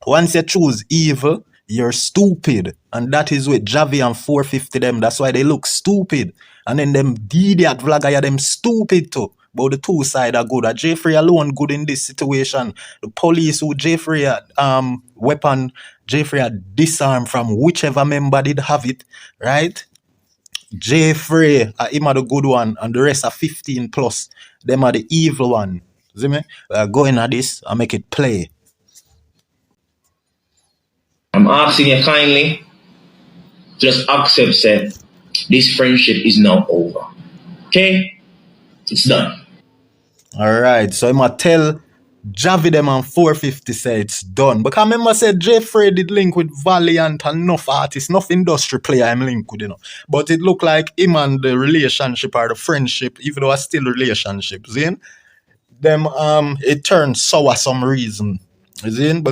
Once you choose evil, you're stupid. And that is with Jahvy and 450 them. That's why they look stupid. And then them idiot vlogger, yeah, them stupid too. But the two side are good. JaiiFrais alone good in this situation. The police who JaiiFrais weapon, JaiiFrais disarm from whichever member did have it, right? JaiiFrais, him are the good one, and the rest are 15 plus. Them are the evil one. See me? Go in at this and make it play. I'm asking you kindly, just accept that this friendship is now over. Okay? It's done. Alright, so I'ma tell Jahvy them and 450 say it's done. Because I remember said JaiiFrais did link with Valiant and enough artists, enough industry player I'm linked with, you know. But it looked like him and the relationship or the friendship, even though it's still relationship, see? Them it turned sour some reason. See?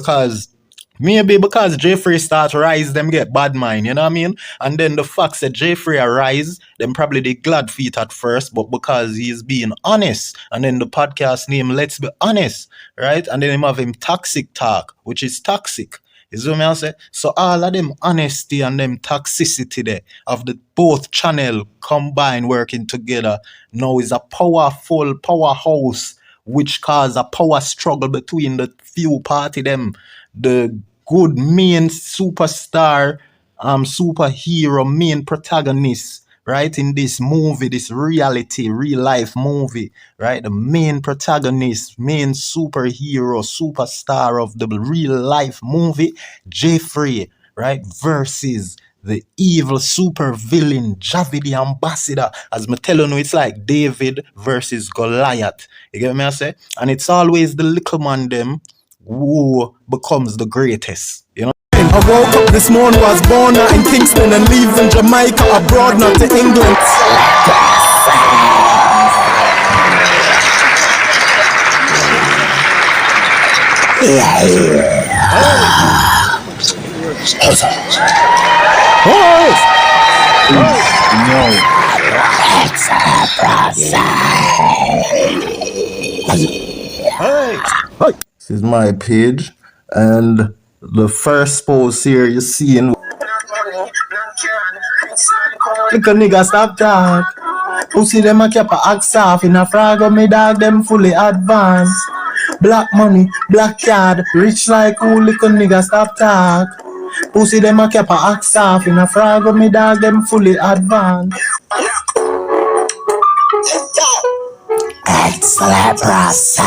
Maybe because JaiiFrais start rise, them get bad mind, you know what I mean? And then the fact that JaiiFrais rise, them probably they glad feet at first, but because he's being honest, and then the podcast name Let's Be Honest, right? And then him have him toxic talk, which is toxic. You see what I say? So all of them honesty and them toxicity there of the both channel combined working together now is a powerful powerhouse which cause a power struggle between the few party them. The good main superstar, superhero, main protagonist, right, in this movie, this reality, real life movie, right? The main protagonist, main superhero, superstar of the real life movie, JaiiFrais, right, versus the evil super villain Jahvy Ambassador. As me telling you, it's like David versus Goliath. You get me I say? And it's always the little man them who becomes the greatest, you know. I woke up this morning, was born out in Kingston and leaving Jamaica abroad, not to England. This is my page, and the first post here you see in Look a nigga stop talk. Pussy them a keep a axe off in a frag of me dog them fully advanced. Black money, black card, rich like who little nigga stop talk. Pussy them a keep a axe off in a frag of me dog them fully advanced. Excellent process.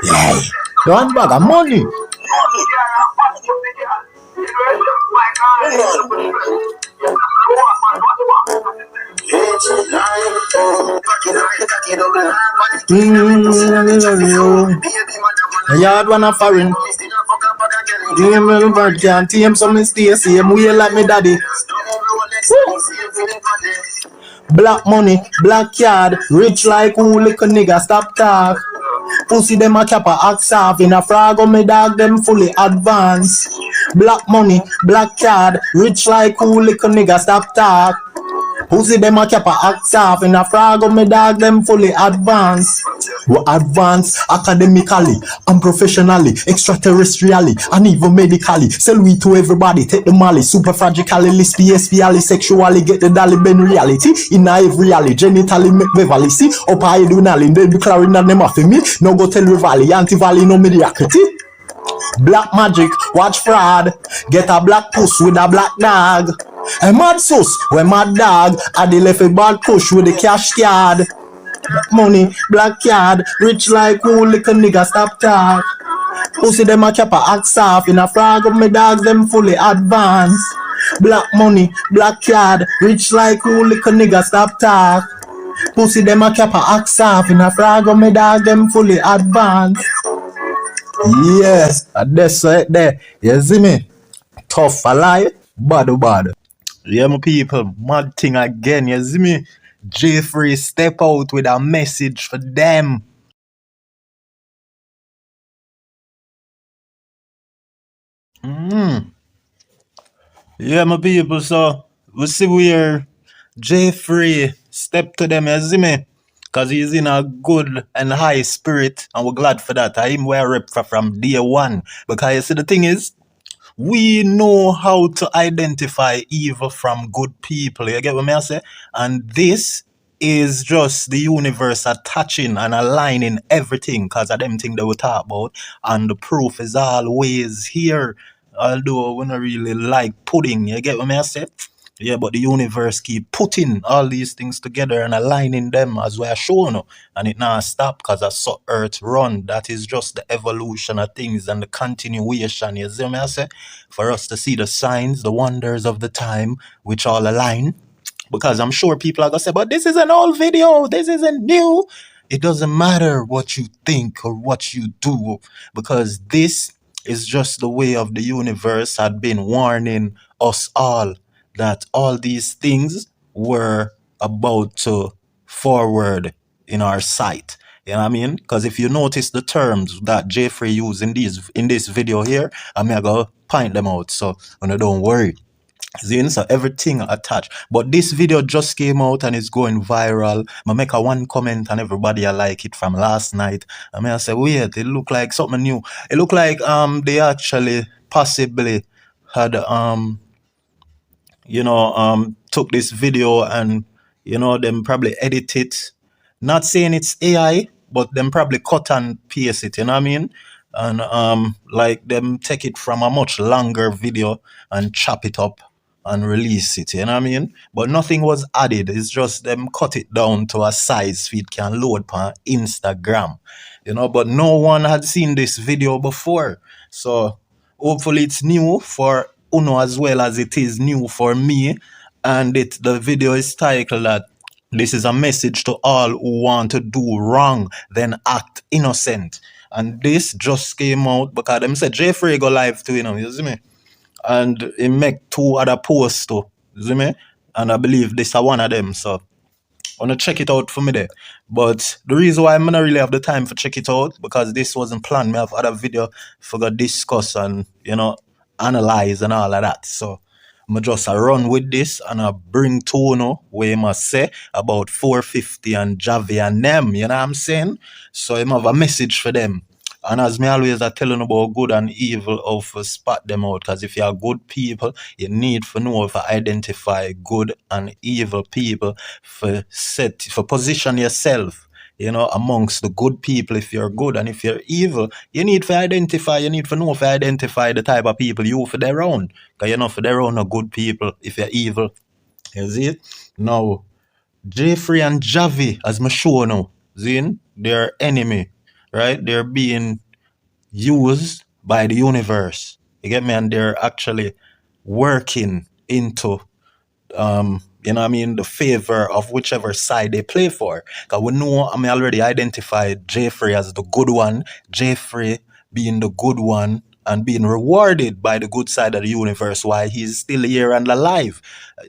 Yeah. One bag of money. Yard one a foreign. Game little bird can't tame some stay same way like me daddy. Black money, black card, rich like who little nigga stop talk. Pussy them a cap a axe off in a frag of me dog them fully advanced. Black money, black card, rich like who little nigga stop talk. Pussy them a cap a axe off in a frag of me dog them fully advanced. We advance academically and professionally, extraterrestrially and even medically. Sell we to everybody, take the molly, superfragically, list PSPally, sexually, get the dolly ben reality. In every alley, genitally make Beverly see. Up I do nally, then be clearing that them off me. No go tell Rivali, anti-valley no mediocrity. Black magic, watch fraud. Get a black puss with a black dog. A mad sus, when mad dog. Addi left a bad push with the cash card. Black money, black card, rich like who little nigga stop talk. Pussy them a cap a axe off in a frag of me dogs them fully advanced. Black money, black card, rich like who little nigga stop talk. Pussy them a cap a axe off in a frag of me dog them fully advanced. Yes, that's right there. You see me? Tough a lie, bad. Yeah, my people, mad thing again, you see me? JaiiFrais step out with a message for them. Yeah, my people, so we see where JaiiFrais step to them, you see me? because he's in a good and high spirit, and we're glad for that. I him where rep from day one. Because you see, the thing is, we know how to identify evil from good people. You get what I say? And this is just the universe attaching and aligning everything because of them thing that we talk about. And the proof is always here. Although we don't really like pudding. You get what I say? Yeah, but the universe keep putting all these things together and aligning them as we are shown. And it now stop because that's so earth run. That is just the evolution of things and the continuation. You see what I say? For us to see the signs, the wonders of the time, which all align. Because I'm sure people are going to say, but this is an old video. This isn't new. It doesn't matter what you think or what you do. Because this is just the way of the universe had been warning us all that all these things were about to forward in our sight. You know what I mean? Because if you notice the terms that JaiiFrais used in this video here, I'm going to point them out. So don't worry. So everything attached. But this video just came out and it's going viral. I make a one comment and everybody I like it from last night. I say, wait, it look like something new. It look like they actually possibly had took this video and them probably edit it. Not saying it's AI, but them probably cut and paste it, you know what I mean? And like them take it from a much longer video and chop it up and release it, you know what I mean? But nothing was added. It's just them cut it down to a size so it can load on Instagram. But no one had seen this video before. So hopefully it's new for Uno as well as it is new for me. And the video is titled that this is a message to all who want to do wrong, then act innocent. And this just came out because them said JaiiFrais go live too, you see me? And he make 2 other posts too, you see me? And I believe this is one of them, so I want to check it out for me there. But the reason why I'm not really have the time for check it out, because this wasn't planned. I have other video for go discuss and, analyze and all of that. So I'm just run with this and I bring to where I must say about 450 and Jahvy and them, you know what I'm saying? So I have a message for them. And as me always are telling about good and evil, of spot them out. Because if you are good people, you need to know to identify good and evil people for position yourself, amongst the good people if you're good. And if you're evil, you need to know to identify the type of people you for their own. Because for their own are good people if you're evil. You see it? Now, JaiiFrais and Jahvy, as my show now, they're enemy. Right? They're being used by the universe. You get me? And they're actually working into, the favor of whichever side they play for. Because we know, already identified JaiiFrais as the good one. JaiiFrais being the good one and being rewarded by the good side of the universe while he's still here and alive.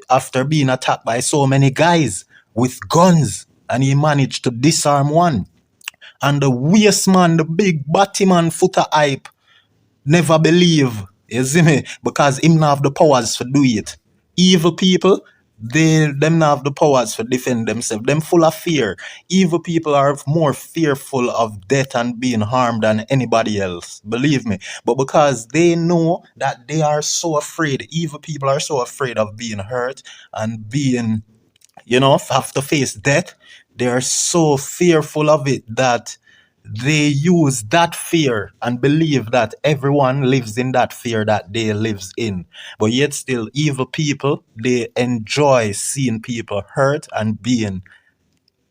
After being attacked by so many guys with guns. And he managed to disarm one. And the waste man, the big Batman footer hype, never believe, you see me? Because him not have the powers for do it. Evil people, them not have the powers for defend themselves. Them full of fear. Evil people are more fearful of death and being harmed than anybody else. Believe me. But because they know that they are so afraid, evil people are so afraid of being hurt and being, have to face death. They are so fearful of it that they use that fear and believe that everyone lives in that fear that they lives in. But yet still, evil people, they enjoy seeing people hurt and being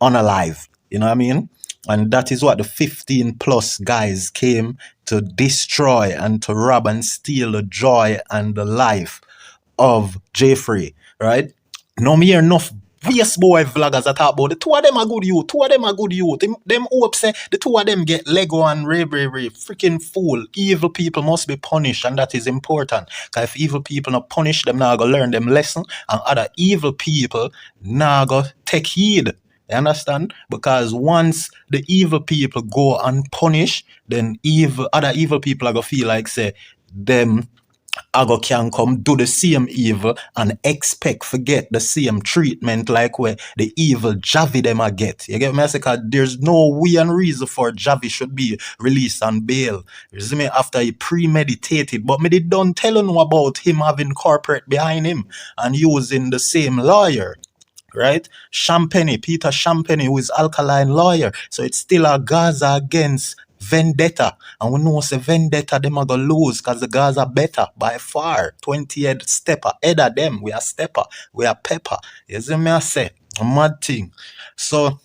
unalive. You know what I mean? And that is what the 15 plus guys came to destroy and to rob and steal the joy and the life of JaiiFrais, right? No me hear enough waste boy vloggers that talk about the 2 of them are good youth, 2 of them are good youth. Them hope say the 2 of them get Lego and Ray. Freaking fool. Evil people must be punished, and that is important. Because if evil people not punish them, now go learn them lesson, and other evil people now go take heed. You understand? Because once the evil people go unpunished, then other evil people are gonna feel like say them Ago can come do the same evil and expect forget the same treatment like where the evil Jahvy them a get. You get me? I say, 'cause there's no way and reason for Jahvy should be released on bail. You see me? After he premeditated, but me did don't tell you about him having corporate behind him and using the same lawyer. Right? Champagnie, Peter Champagnie, who is alkaline lawyer. So it's still a Gaza against vendetta. And we know say vendetta them are gonna lose because the Gaza better by far. 20th stepper. Head of them. We are stepper. We are pepper. You see me I say? A mad thing. So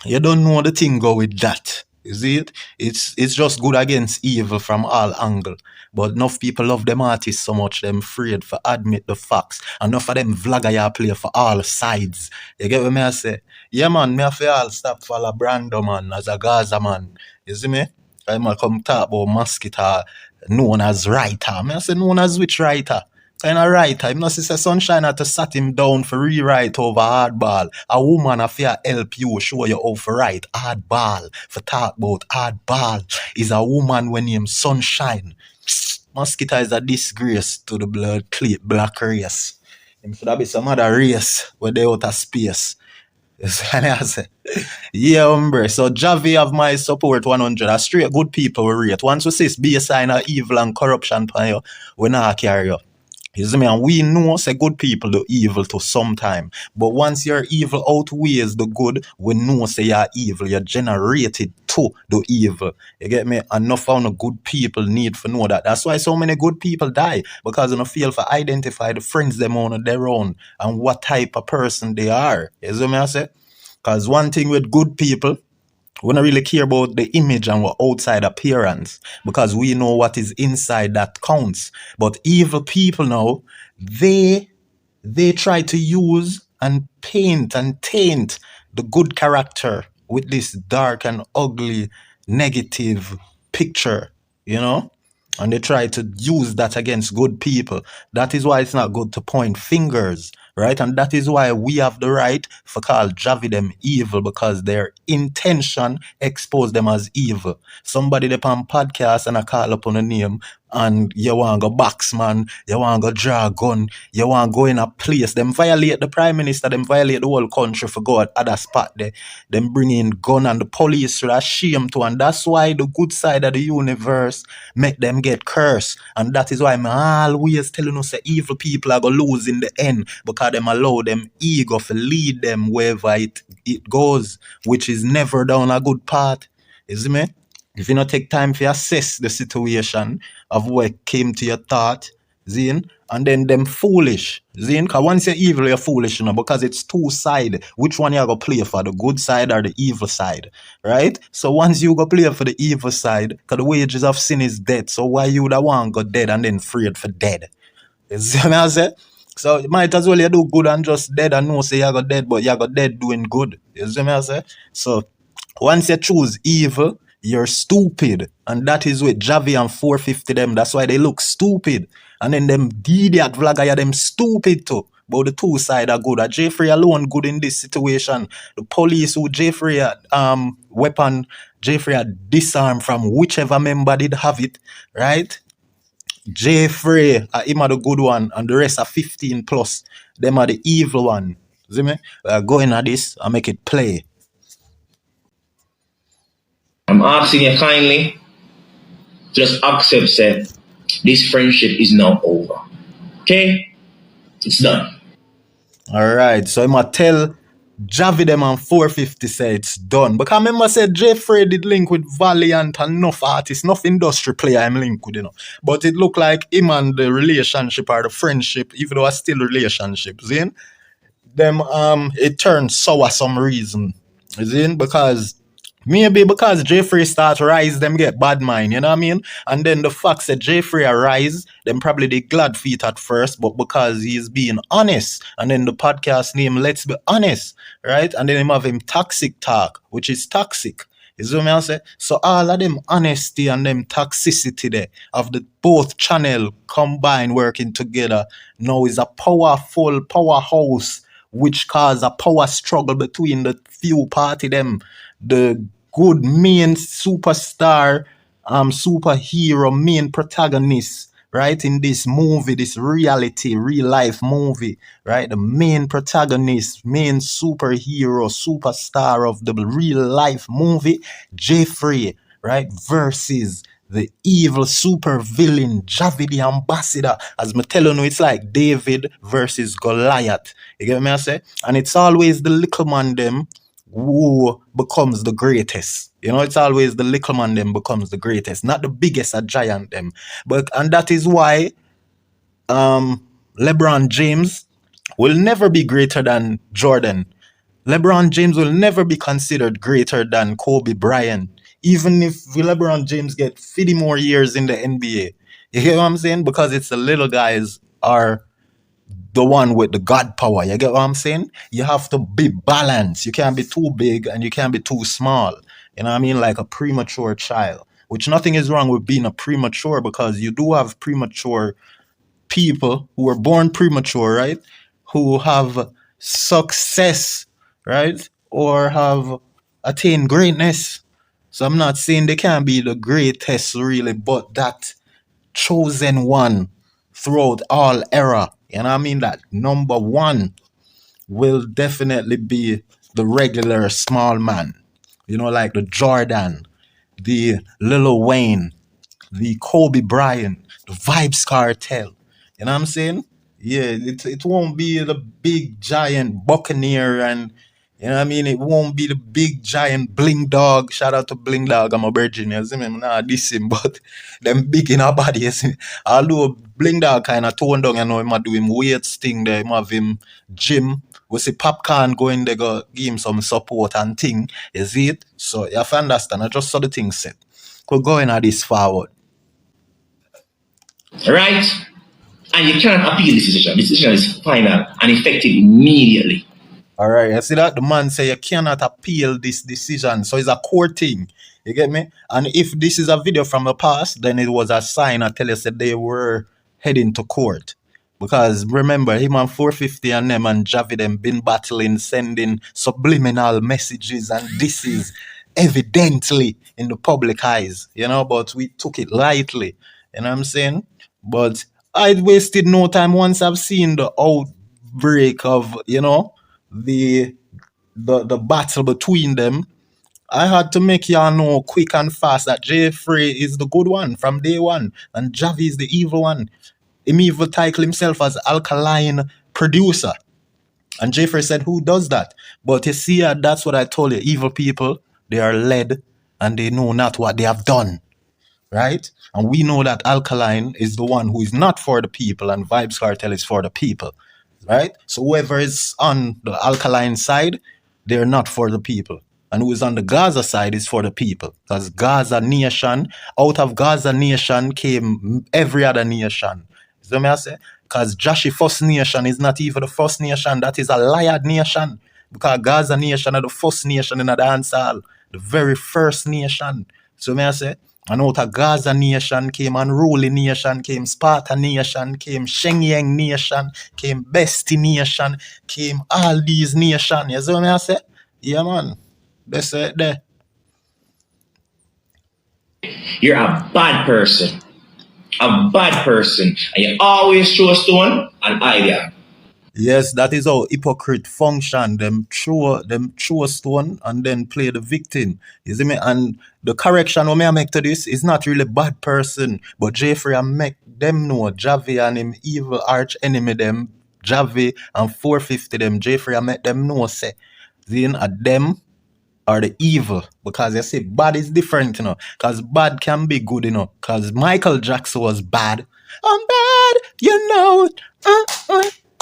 you don't know the thing go with that. You see it? It's just good against evil from all angles. But enough people love them artists so much, them afraid for admit the facts. Enough of them vlogger ya play for all sides. You get what me I say? Yeah man, me have to all stop follow Brando man as a Gaza man. You see me? I'm come talk about Mosquito known as writer. Me I say known as which writer? Kind of writer. Him not say Sunshine had to sat him down for rewrite over hardball. A woman a fear help you, show you how to write hardball. For talk about hardball is a woman when named Sunshine. Mosquito is a disgrace to the blood black race. Him should have be some other race where they out of space. Yeah, hombre. So Jahvy have my support 100. A straight good people we rate. Once we see be a sign of evil and corruption for you, we not carry you. You see me? And we know say good people do evil to sometime. But once your evil outweighs the good, we know say you're evil. You're generated to the evil. You get me? Enough of the good people need to know that. That's why so many good people die. Because they don't feel to identify the friends them on their own and what type of person they are. You see me I say? Because one thing with good people, we don't really care about the image and what outside appearance because we know what is inside that counts. But evil people now, they try to use and paint and taint the good character with this dark and ugly negative picture, you know? And they try to use that against good people. That is why it's not good to point fingers, right? And that is why we have the right for call Jahvy them evil because their intention expose them as evil. Somebody they on podcast and I call up on a name and you want to go box man, you want to go draw a gun, you want to go in a place. Them violate the prime minister, them violate the whole country for God at a spot there. Them bring in gun and the police should shame to. And that's why the good side of the universe make them get cursed. And that is why I'm always telling us that evil people are going to lose in the end because them allow them ego to lead them wherever it goes, which is never down a good path. You see me? If you not take time to assess the situation of what came to your thought, Zine, and then them foolish, Zine, because once you're evil, you're foolish, you know, because it's two sides. Which one you go play for, the good side or the evil side, right? So once you go play for the evil side, because the wages of sin is death, so why you would want go dead and then afraid for dead? You see what I say? So you might as well you do good and just dead and no say you go dead, but you go dead doing good. You see what I say? So once you choose evil, you're stupid. And that is with Jahvy and 450 them. That's why they look stupid. And then them idiot vlogger, them stupid too. But the two sides are good. JaiiFrais alone good in this situation. The police who JaiiFrais weapon, JaiiFrais disarm from whichever member did have it, right? JaiiFrais, him are the good one, and the rest are 15 plus. Them are the evil one. See me? Go in at this and make it play. I'm asking you kindly, just accept that this friendship is now over. Okay? It's done. Alright, so I'ma tell Jahvy them and 450 say it's done. Because I remember said JaiiFrais did link with Valiant and enough artists, enough industry player I'm linked with, you know. But it looked like him and the relationship or the friendship, even though it's still relationship, see? Them it turned sour some reason. See? Maybe because JaiiFrais start rise, them get bad mind, you know what I mean? And then the fact that JaiiFrais rise, them probably they glad feet at first, but because he's being honest, and then the podcast name Let's Be Honest, right? And then him have him toxic talk, which is toxic. You see what I say? So all of them honesty and them toxicity there of the both channel combined working together now is a powerful powerhouse which cause a power struggle between the few party them. The good main superstar, superhero, main protagonist, right, in this movie, this reality, real life movie, right? The main protagonist, main superhero, superstar of the real life movie, JaiiFrais, right, versus the evil super villain Jahvy the Ambassador. As me tell you, it's like David versus Goliath. You get me I say? And it's always the little man them who becomes the greatest. You know, it's always the little man them becomes the greatest, not the biggest a giant them. But and that is why LeBron James will never be greater than Jordan. LeBron James will never be considered greater than Kobe Bryant, even if LeBron James get 50 more years in the NBA. You get what I'm saying? Because it's the little guys are the one with the God power. You get what I'm saying? You have to be balanced. You can't be too big and you can't be too small. You know what I mean? Like a premature child. Which nothing is wrong with being a premature, because you do have premature people who were born premature, right? Who have success, right? Or have attained greatness. So I'm not saying they can't be the greatest really, but that chosen one throughout all era. You know what I mean? That number one will definitely be the regular small man. You know, like the Jordan, the Lil Wayne, the Kobe Bryant, the Vybz Kartel. You know what I'm saying? Yeah, it won't be the big giant Buccaneer, and you know what I mean? It won't be the big giant Bling Dog. Shout out to Bling Dog, I'm a virgin, you see me? I'm not dissing, but them big in our body, you see me? Although Bling Dog kind of toned down, you know, him a do him weights thing there, him have him gym. We see Popcorn going there, go give him some support and thing, you see it? So you have to understand, I just saw the thing set. We're going at this forward. Right? And you can't appeal this decision. This decision is final and effective immediately. All right, you see that the man say you cannot appeal this decision, so it's a court thing. You get me? And if this is a video from the past, then it was a sign I tell you said they were heading to court. Because remember, him and 450 and them and Jahvy them been battling, sending subliminal messages, and this is evidently in the public eyes, you know, but we took it lightly. You know what I'm saying? But I wasted no time once I've seen the outbreak of, you know, the battle between them. I had to make y'all know quick and fast that JaiiFrais is the good one from day one, and Jahvy is the evil one. Him even title himself as alkaline producer. And JaiiFrais said, who does that? But you see, that's what I told you. Evil people, they are led and they know not what they have done. Right? And we know that alkaline is the one who is not for the people, and Vybz Kartel is for the people. Right? So whoever is on the alkaline side, they're not for the people. And who is on the Gaza side is for the people. Because Gaza nation, out of Gaza nation came every other nation. You know what I say? Because Joshi First Nation is not even the first nation. That is a liar nation. Because Gaza nation are the first nation in the dancehall. The very first nation. So may I say? And out of Gaza nation came Unruly nation, came Sparta nation, came Shenyang nation, came Bestie nation, came all these nations. You see what I say? Yeah, man. That's it there. You're a bad person. A bad person. And you always throw a stone and idea. Yes, that is how hypocrite function. Them throw a stone and then play the victim. You see me? And the correction I make to this is not really bad person, but JaiiFrais make them know Jahvy and him evil arch enemy them, Jahvy and 450 them. JaiiFrais make them know say, then at them are the evil, because you see bad is different, you know, because bad can be good, you know, because Michael Jackson was bad. I'm bad, you know,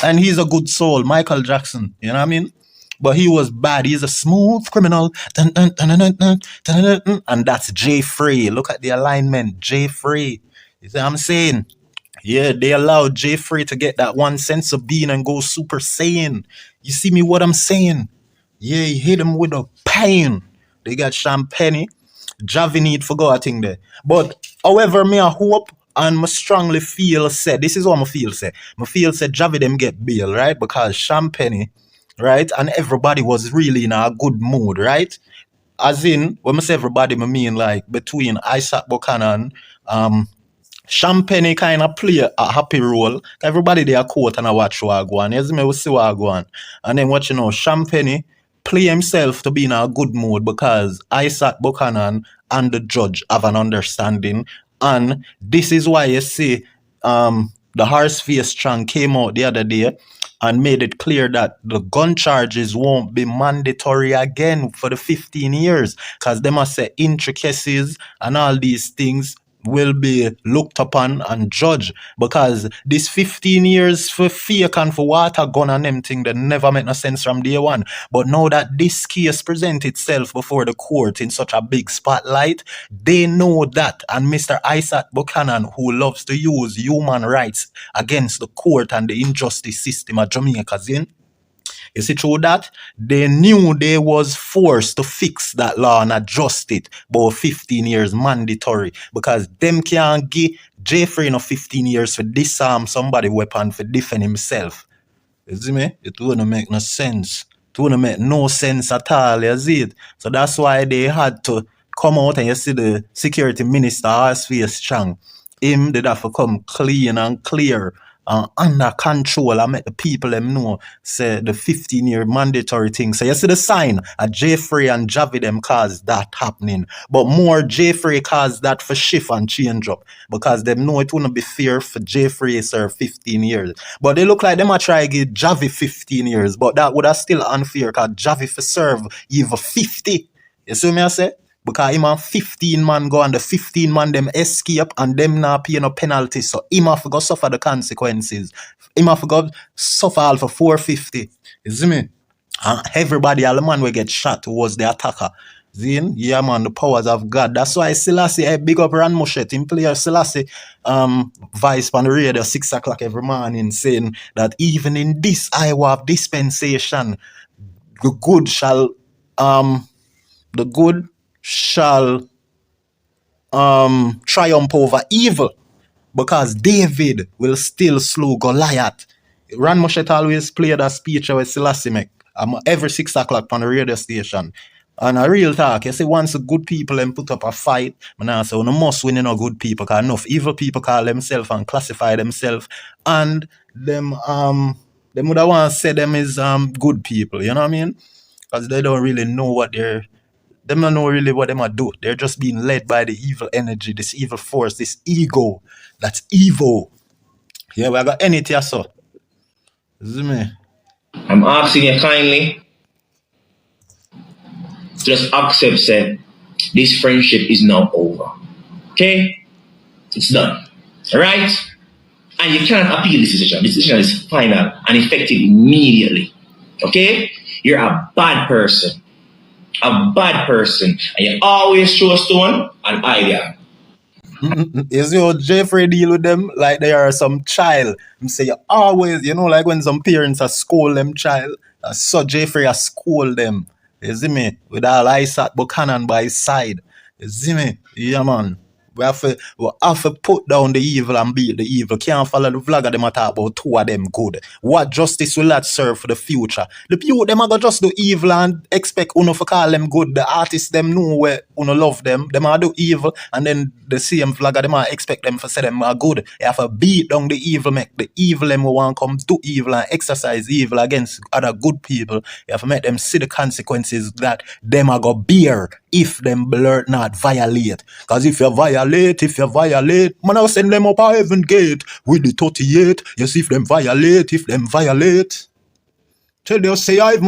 and he's a good soul, Michael Jackson, you know what I mean? But he was bad. He's a smooth criminal. And that's JaiiFrais. Look at the alignment. JaiiFrais. You see what I'm saying? Yeah, they allowed JaiiFrais to get that one sense of being and go Super Saiyan. You see me what I'm saying? Yeah, he hit him with a pain. They got Champagnie. Jahvy need for go a thing there. But however, me I hope and I strongly feel said, this is what I feel say. I feel said Jahvy them get bail, right? Because Champagnie, right? And everybody was really in a good mood, right? As in, when I say everybody, I mean like between Isat, Buchanan, Champagnie kind of play a happy role. Everybody there quote and I watch what go on. Yes, me will see what go on. And then what you know, Champagnie play himself to be in a good mood because Isat, Buchanan and the judge have an understanding. And this is why you see the Horseface Strong came out the other day and made it clear that the gun charges won't be mandatory again for the 15 years because they must say intricacies and all these things will be looked upon and judged because this 15 years for fake and for water gun and them thing that never make no sense from day one. But now that this case presents itself before the court in such a big spotlight, they know that. And Mr. Isat Buchanan, who loves to use human rights against the court and the injustice system of Jamaica's in, you see, through that, they knew they was forced to fix that law and adjust it about 15 years mandatory because them can't give JaiiFrais 15 years for disarm somebody weapon for defend himself. You see me? It wouldn't make no sense. It wouldn't make no sense at all, you see it? So that's why they had to come out and you see the security minister, Horseface Strong, him did have to come clean and clear under control and make the people them know say the 15-year mandatory thing. So you see the sign at JaiiFrais and Jahvy them cause that happening. But more JaiiFrais cause that for shift and change up because them know it wouldn't be fair for JaiiFrais to serve 15 years. But they look like them a try to give Jahvy 15 years, but that would have still unfair because Jahvy for serve even 50. You see me I say? Because him and 15 man go and the 15 man them escape and them not pay no penalty. So him have to go suffer the consequences. Him have to go suffer all for 450. You see me? And everybody, all the man will get shot was the attacker. Zin, yeah man, the powers of God. That's why Selassie, big up Ran Moshet, him play Selassie Vybz on the radio 6 o'clock every morning saying that even in this hour of dispensation, the good shall triumph over evil because David will still slew Goliath. Ran Moshet always play that speech with Selassie make every 6 o'clock on the radio station. And a real talk, you see, once the good people them put up a fight, man, I say, no must win no good people, because enough evil people call themselves and classify themselves, and them would have want to say them is good people, you know what I mean? Because they don't really know what they don't know really what they might do. They're just being led by the evil energy, this evil force, this ego. That's evil. Yeah, we got anything so. This is me. I'm asking you kindly, just accept that this friendship is now over. Okay? It's done. Alright? And you can't appeal this decision. This decision is final and effective immediately. Okay? You're a bad person. A bad person. And you always throw a stone and idea. You see how JaiiFrais deal with them like they are some child. I'm say you always, you know, like when some parents are scold them child, so JaiiFrais scold them. You see me? With all Isat Buchanan by his side. You see me? Yeah man. We have to put down the evil and beat the evil. Can't follow the vlogger them talk about two of them good. What justice will that serve for the future? The people them are gonna just do evil and expect uno to call them good. The artists them know where uno love them. Them are do evil and then the same vlogger them are expect them to say them are good. You have to beat down the evil, make the evil them who want come do evil and exercise evil against other good people. You have to make them see the consequences that them are gonna bear if them blurt not violate. Because if you violate, man, I'll send them up a heaven gate with the 38. You see if them violate, tell you say I've